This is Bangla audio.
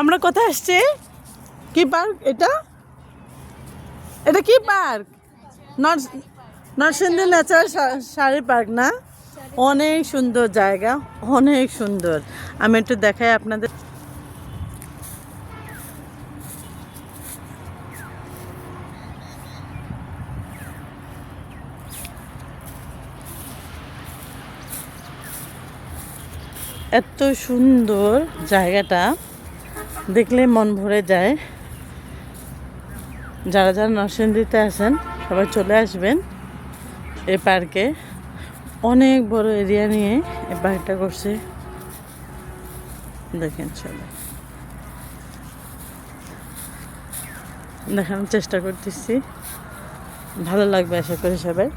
আমরা কোথায় আসছি? কি পার্ক এটা? এটা কি পার্ক? নরসিংদী ন্যাচারাল সারি পার্ক না? অনেক সুন্দর জায়গা, অনেক সুন্দর। আমি একটু দেখাই আপনাদের। এত সুন্দর জায়গাটা, দেখলে মন ভরে যায়। যারা যারা নরসিংদীতে আছেন সবাই চলে আসবেন এই পার্কে। অনেক বড় এরিয়া নিয়ে এই পার্কটা করছে, দেখেন। চলো দেখানোর চেষ্টা করতেছি, ভালো লাগবে আশা করি সবাই।